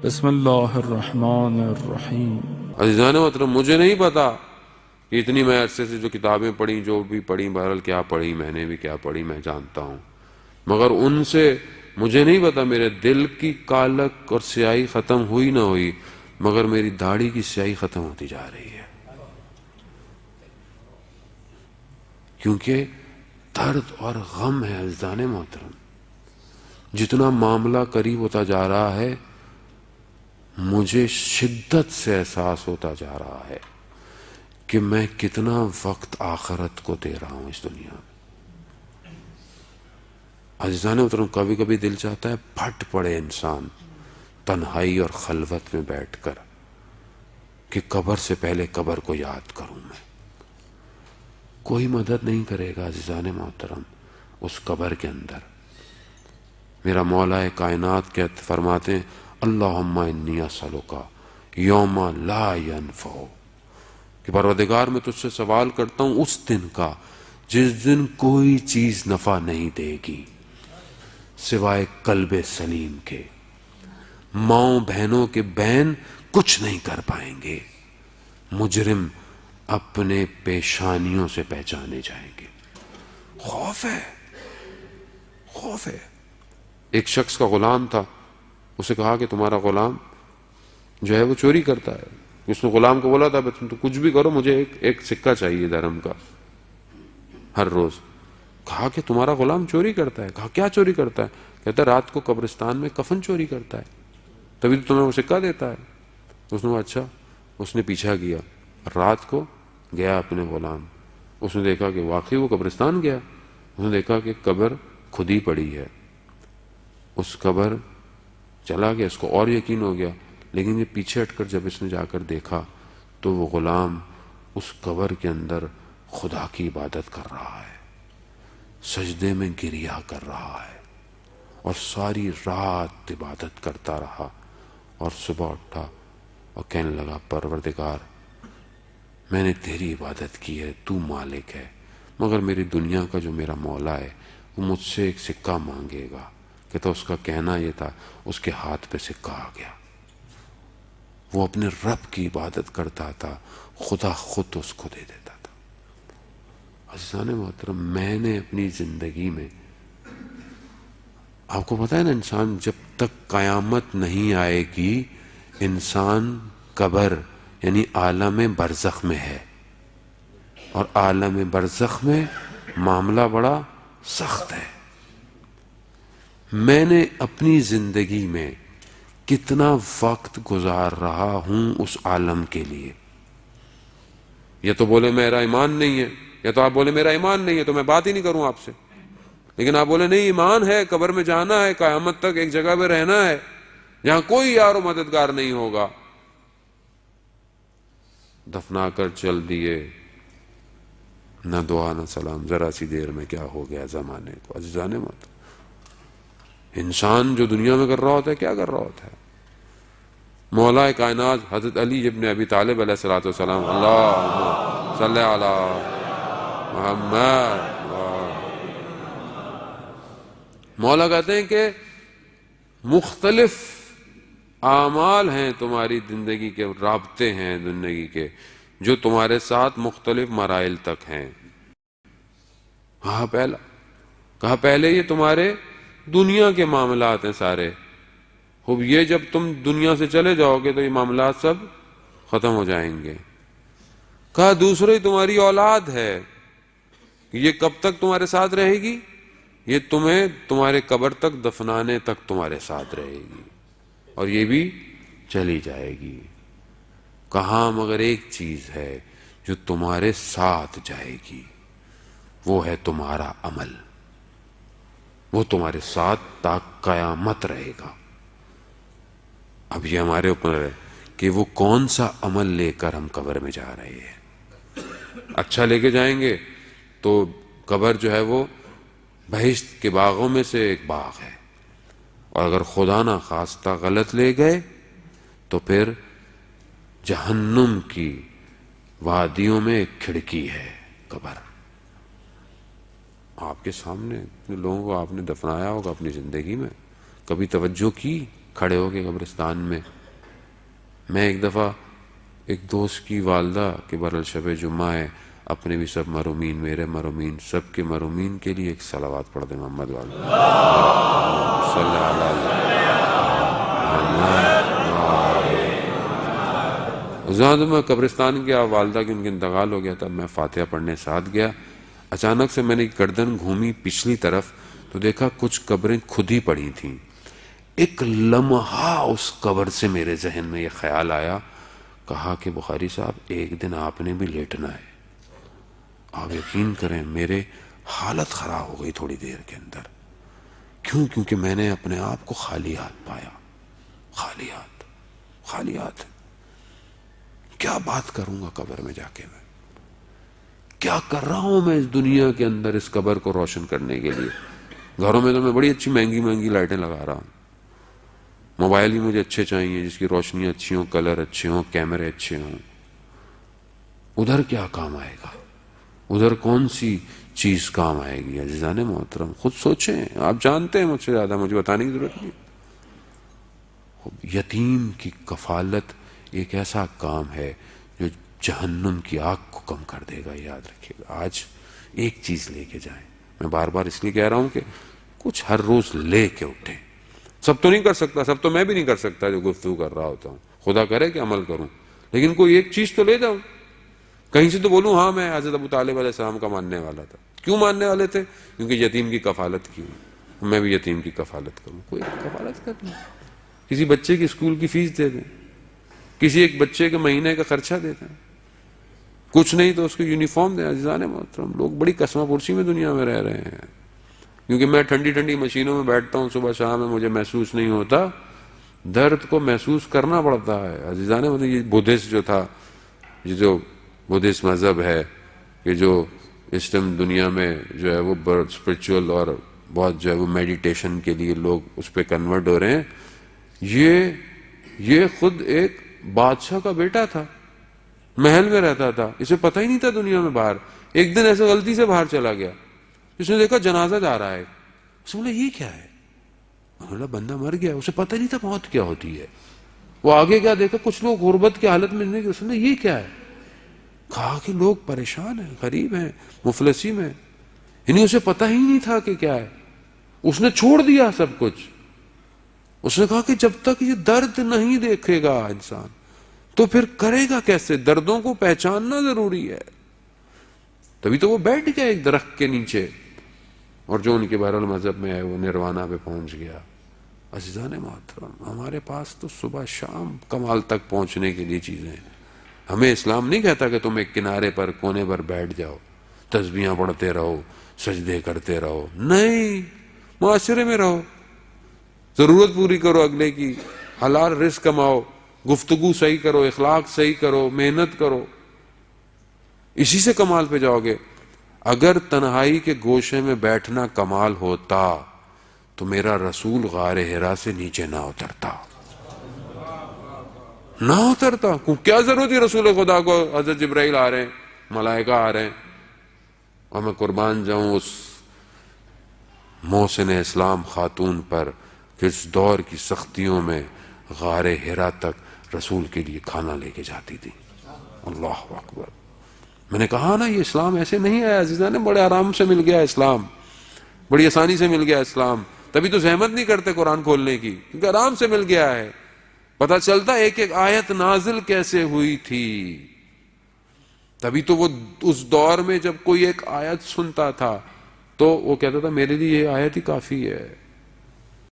بسم اللہ الرحمن الرحیم۔ عزیزان محترم، مجھے نہیں پتا کہ اتنی میں عرصے سے جو کتابیں پڑھی، جو بھی پڑھی، بہرحال کیا پڑھی میں نے بھی، کیا پڑھی میں جانتا ہوں، مگر ان سے مجھے نہیں پتا میرے دل کی کالک اور سیاہی ختم ہوئی نہ ہوئی، مگر میری داڑھی کی سیاہی ختم ہوتی جا رہی ہے، کیونکہ درد اور غم ہے عزیزان محترم۔ جتنا معاملہ قریب ہوتا جا رہا ہے، مجھے شدت سے احساس ہوتا جا رہا ہے کہ میں کتنا وقت آخرت کو دے رہا ہوں اس دنیا میں۔ عزیزان محترم، کبھی کبھی دل چاہتا ہے پھٹ پڑے انسان تنہائی اور خلوت میں بیٹھ کر کہ قبر سے پہلے قبر کو یاد کروں میں۔ کوئی مدد نہیں کرے گا عزیزان محترم اس قبر کے اندر۔ میرا مولا کائنات کہتے فرماتے ہیں اللہم انی اسألک یوم لا ینفع، کہ پروردگار میں تجھ سے سوال کرتا ہوں اس دن کا جس دن کوئی چیز نفع نہیں دے گی سوائے قلب سلیم کے۔ ماؤں بہنوں کے بین کچھ نہیں کر پائیں گے، مجرم اپنے پیشانیوں سے پہچانے جائیں گے۔ خوف ہے، خوف ہے۔ ایک شخص کا غلام تھا، اسے کہا کہ تمہارا غلام جو ہے وہ چوری کرتا ہے۔ اس نے غلام کو بولا تھا تم تو کچھ بھی کرو، مجھے ایک سکہ چاہیے درہم کا ہر روز۔ کہا کہ تمہارا غلام چوری کرتا ہے۔ کہا کیا چوری کرتا ہے؟ کہتا ہے رات کو قبرستان میں کفن چوری کرتا ہے، تبھی تو تمہیں وہ سکہ دیتا ہے۔ اس نے کہا اچھا۔ اس نے پیچھا کیا، رات کو گیا اپنے غلام، اس نے دیکھا کہ واقعی وہ قبرستان گیا، اس نے دیکھا کہ قبر کھدی پڑی ہے۔ اس قبر چلا گیا، اس کو اور یقین ہو گیا، لیکن یہ پیچھے ہٹ کر جب اس نے جا کر دیکھا تو وہ غلام اس قبر کے اندر خدا کی عبادت کر رہا ہے، سجدے میں گریا کر رہا ہے، اور ساری رات عبادت کرتا رہا، اور صبح اٹھا اور کہنے لگا پروردگار میں نے تیری عبادت کی ہے، تو مالک ہے، مگر میری دنیا کا جو میرا مولا ہے وہ مجھ سے ایک سکہ مانگے گا۔ کہتا اس کا کہنا یہ تھا، اس کے ہاتھ پہ سکہ آ گیا۔ وہ اپنے رب کی عبادت کرتا تھا، خدا خود اس کو دے دیتا تھا۔ عزیزان محترم، میں نے اپنی زندگی میں، آپ کو پتا ہے نا، انسان جب تک قیامت نہیں آئے گی انسان قبر یعنی عالم برزخ میں ہے، اور عالم برزخ میں معاملہ بڑا سخت ہے۔ میں نے اپنی زندگی میں کتنا وقت گزار رہا ہوں اس عالم کے لیے۔ یا تو بولے میرا ایمان نہیں ہے، یا تو آپ بولے میرا ایمان نہیں ہے تو میں بات ہی نہیں کروں آپ سے، لیکن آپ بولے نہیں ایمان ہے، قبر میں جانا ہے، قیامت تک ایک جگہ پہ رہنا ہے جہاں کوئی یار و مددگار نہیں ہوگا، دفنا کر چل دیے، نہ دعا نہ سلام، ذرا سی دیر میں کیا ہو گیا زمانے کو۔ عزیزان محترم، انسان جو دنیا میں کر رہا ہوتا ہے کیا کر رہا ہوتا ہے؟ مولا کائنات حضرت علی ابن ابی طالب علیہ الصلوۃ والسلام، اللہم صلی علی محمد، مولا کہتے ہیں کہ مختلف اعمال ہیں تمہاری زندگی کے، رابطے ہیں زندگی کے جو تمہارے ساتھ مختلف مراحل تک ہیں۔ کہا پہلے یہ تمہارے دنیا کے معاملات ہیں سارے، خوب یہ جب تم دنیا سے چلے جاؤ گے تو یہ معاملات سب ختم ہو جائیں گے۔ کہا دوسری تمہاری اولاد ہے، یہ کب تک تمہارے ساتھ رہے گی؟ یہ تمہیں تمہارے قبر تک دفنانے تک تمہارے ساتھ رہے گی، اور یہ بھی چلی جائے گی۔ کہاں مگر ایک چیز ہے جو تمہارے ساتھ جائے گی، وہ ہے تمہارا عمل، وہ تمہارے ساتھ تا قیامت رہے گا۔ اب یہ ہمارے اوپر ہے کہ وہ کون سا عمل لے کر ہم قبر میں جا رہے ہیں۔ اچھا لے کے جائیں گے تو قبر جو ہے وہ بہشت کے باغوں میں سے ایک باغ ہے، اور اگر خدا نہ خواستہ غلط لے گئے تو پھر جہنم کی وادیوں میں ایک کھڑکی ہے قبر۔ آپ کے سامنے اتنے لوگوں کو آپ نے دفنایا ہوگا اپنی زندگی میں، کبھی توجہ کی؟ کھڑے ہو کے قبرستان میں. میں ایک دفعہ ایک دوست کی والدہ کے برل شب جمعہ ہے، اپنے بھی سب مرحومین، میرے مرحومین، سب کے مرحومین کے لیے ایک صلوات پڑھ دیں محمد والے صلی اللہ علیہ وسلم. میں قبرستان گیا، والدہ کی ان کا انتقال ہو گیا تھا. میں فاتحہ پڑھنے ساتھ گیا. اچانک سے میں نے گردن گھومی پچھلی طرف تو دیکھا کچھ قبریں خود ہی پڑی تھیں. ایک لمحہ اس قبر سے میرے ذہن میں یہ خیال آیا، کہا کہ بخاری صاحب ایک دن آپ نے بھی لیٹنا ہے. آپ یقین کریں میرے حالت خراب ہو گئی تھوڑی دیر کے اندر. کیوں؟ کیونکہ میں نے اپنے آپ کو خالی ہاتھ پایا. خالی ہاتھ، خالی ہاتھ. کیا بات کروں گا قبر میں جا کے؟ میں کیا کر رہا ہوں میں اس دنیا کے اندر اس قبر کو روشن کرنے کے لیے؟ گھروں میں تو میں بڑی اچھی مہنگی مہنگی لائٹیں لگا رہا ہوں، موبائل بھی مجھے اچھے چاہیے جس کی روشنی اچھی ہوں، کلر اچھے ہوں، کیمرے اچھے ہوں. ادھر کیا کام آئے گا؟ ادھر کون سی چیز کام آئے گی؟ عزیزان محترم خود سوچیں. آپ جانتے ہیں مجھ سے زیادہ، مجھے بتانے کی ضرورت نہیں. یتیم کی کفالت ایک ایسا کام ہے جو جہنم کی آگ کو کم کر دے گا. یاد رکھیے گا. آج ایک چیز لے کے جائیں. میں بار بار اس لیے کہہ رہا ہوں کہ کچھ ہر روز لے کے اٹھیں. سب تو نہیں کر سکتا، سب تو میں بھی نہیں کر سکتا جو گفتگو کر رہا ہوتا ہوں. خدا کرے کہ عمل کروں، لیکن کوئی ایک چیز تو لے جاؤ. کہیں سے تو بولوں ہاں میں حضرت ابو طالب علیہ السلام کا ماننے والا تھا. کیوں ماننے والے تھے؟ کیونکہ یتیم کی کفالت کی. میں بھی یتیم کی کفالت کروں. کوئی کفالت کر دوں، کسی بچے کی اسکول کی فیس دے دیں، کسی ایک بچے کے مہینے کا خرچہ دے دیں، کچھ نہیں تو اس کو یونیفارم دیں. عزیزان محترم لوگ بڑی قسمہ پرسی میں دنیا میں رہ رہے ہیں. کیونکہ میں ٹھنڈی ٹھنڈی مشینوں میں بیٹھتا ہوں صبح شام میں، مجھے محسوس نہیں ہوتا. درد کو محسوس کرنا پڑتا ہے. عزیزان مطلب یہ بدھسٹ جو تھا، یہ جو بدھسٹ مذہب ہے کہ جو اس ٹائم دنیا میں جو ہے وہ اسپرچول اور بہت جو ہے وہ میڈیٹیشن کے لیے لوگ اس پہ کنورٹ ہو رہے ہیں. یہ خود ایک بادشاہ کا بیٹا تھا، محل میں رہتا تھا، اسے پتہ ہی نہیں تھا دنیا میں باہر. ایک دن ایسے غلطی سے باہر چلا گیا، اس نے دیکھا جنازہ جا رہا ہے. اس نے بولا یہ کیا ہے؟ بولا بندہ مر گیا. اسے پتہ نہیں تھا موت کیا ہوتی ہے. وہ آگے کیا دیکھا، کچھ لوگ غربت کی حالت میں نہیں. اس نے یہ کیا ہے؟ کہا کہ لوگ پریشان ہیں، غریب ہیں، مفلسی میں. یعنی اسے پتہ ہی نہیں تھا کہ کیا ہے. اس نے چھوڑ دیا سب کچھ. اس نے کہا کہ جب تک یہ درد نہیں دیکھے گا انسان تو پھر کرے گا کیسے؟ دردوں کو پہچاننا ضروری ہے. تبھی تو وہ بیٹھ گیا ایک درخت کے نیچے، اور جو ان کے بہرحال مذہب میں ہے وہ نروانا پہ پہنچ گیا. عزیزان محترم ہمارے پاس تو صبح شام کمال تک پہنچنے کے لیے چیزیں ہیں. ہمیں اسلام نہیں کہتا کہ تم ایک کنارے پر کونے پر بیٹھ جاؤ، تسبیحاں پڑھتے رہو، سجدے کرتے رہو. نہیں، معاشرے میں رہو، ضرورت پوری کرو اگلے کی، حلال رزق کماؤ، گفتگو صحیح کرو، اخلاق صحیح کرو، محنت کرو. اسی سے کمال پہ جاؤ گے. اگر تنہائی کے گوشے میں بیٹھنا کمال ہوتا تو میرا رسول غار حرا سے نیچے نہ اترتا. کیا ضرورت ہے رسول خدا کو؟ حضرت جبرائیل آ رہے ہیں، ملائکہ آ رہے ہیں، اور میں قربان جاؤں اس محسن اسلام خاتون پر کہ اس دور کی سختیوں میں غار حرا تک رسول کے لیے کھانا لے کے جاتی تھی. اللہ اکبر. میں نے کہا نا یہ اسلام ایسے نہیں آیا عزیزان، بڑے آرام سے مل گیا اسلام، بڑی آسانی سے مل گیا اسلام. تبھی تو زحمت نہیں کرتے قرآن کھولنے کی، کیونکہ آرام سے مل گیا ہے. پتہ چلتا ایک ایک آیت نازل کیسے ہوئی تھی. تبھی تو وہ اس دور میں جب کوئی ایک آیت سنتا تھا تو وہ کہتا تھا میرے لیے یہ آیت ہی کافی ہے.